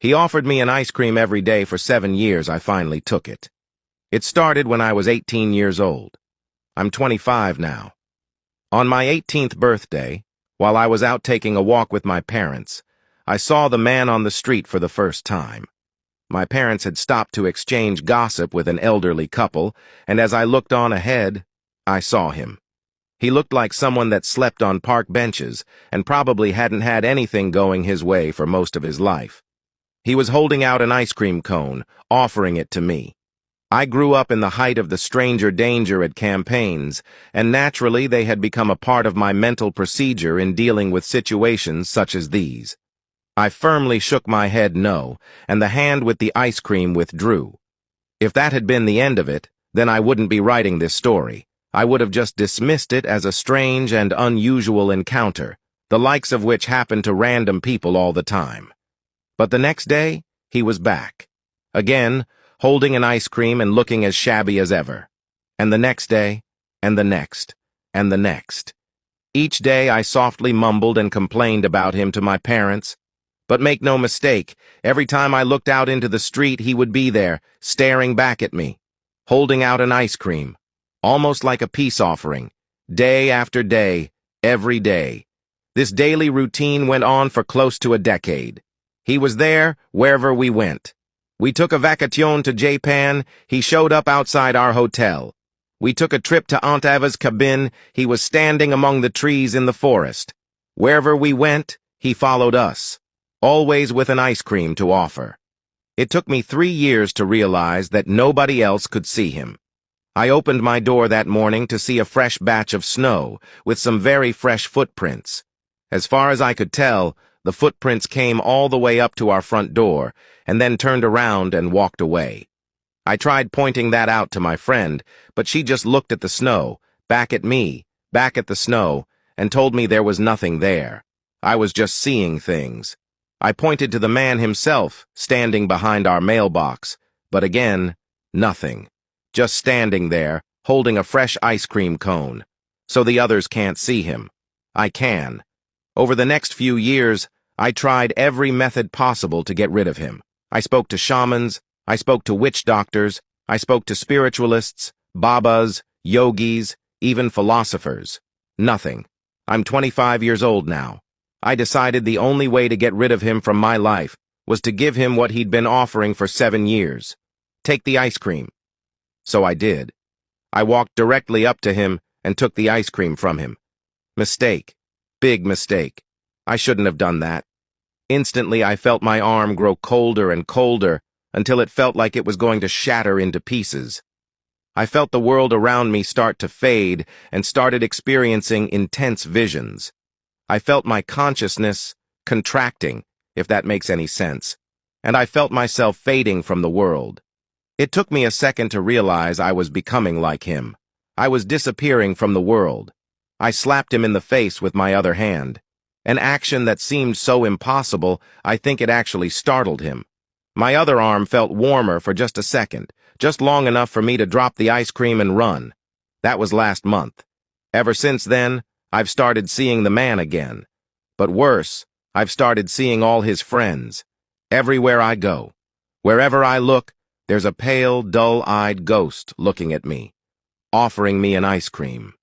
He offered me an ice cream every day for 7 years. I finally took it. It started when I was 18 years old. I'm 25 now. On my 18th birthday, while I was out taking a walk with my parents, I saw the man on the street for the first time. My parents had stopped to exchange gossip with an elderly couple, and as I looked on ahead, I saw him. He looked like someone that slept on park benches and probably hadn't had anything going his way for most of his life. He was holding out an ice cream cone, offering it to me. I grew up in the height of the stranger danger at campaigns, and naturally they had become a part of my mental procedure in dealing with situations such as these. I firmly shook my head no, and the hand with the ice cream withdrew. If that had been the end of it, then I wouldn't be writing this story. I would have just dismissed it as a strange and unusual encounter, the likes of which happen to random people all the time. But the next day, he was back. Again, holding an ice cream and looking as shabby as ever. And the next day, and the next, and the next. Each day I softly mumbled and complained about him to my parents. But make no mistake, every time I looked out into the street he would be there, staring back at me, holding out an ice cream, almost like a peace offering, day after day, every day. This daily routine went on for close to a decade. He was there wherever we went. We took a vacation to Japan, he showed up outside our hotel. We took a trip to Aunt Eva's cabin, he was standing among the trees in the forest. Wherever we went, he followed us, always with an ice cream to offer. It took me 3 years to realize that nobody else could see him. I opened my door that morning to see a fresh batch of snow with some very fresh footprints. As far as I could tell, the footprints came all the way up to our front door and then turned around and walked away. I tried pointing that out to my friend, but she just looked at the snow, back at me, back at the snow, and told me there was nothing there. I was just seeing things. I pointed to the man himself, standing behind our mailbox, but again, nothing. Just standing there, holding a fresh ice cream cone. So the others can't see him. I can. Over the next few years, I tried every method possible to get rid of him. I spoke to shamans, I spoke to witch doctors, I spoke to spiritualists, babas, yogis, even philosophers. Nothing. I'm 25 years old now. I decided the only way to get rid of him from my life was to give him what he'd been offering for 7 years. Take the ice cream. So I did. I walked directly up to him and took the ice cream from him. Mistake. Big mistake. I shouldn't have done that. Instantly, I felt my arm grow colder and colder until it felt like it was going to shatter into pieces. I felt the world around me start to fade and started experiencing intense visions. I felt my consciousness contracting, if that makes any sense, and I felt myself fading from the world. It took me a second to realize I was becoming like him. I was disappearing from the world. I slapped him in the face with my other hand. An action that seemed so impossible, I think it actually startled him. My other arm felt warmer for just a second, just long enough for me to drop the ice cream and run. That was last month. Ever since then, I've started seeing the man again. But worse, I've started seeing all his friends. Everywhere I go, wherever I look, there's a pale, dull-eyed ghost looking at me, offering me an ice cream.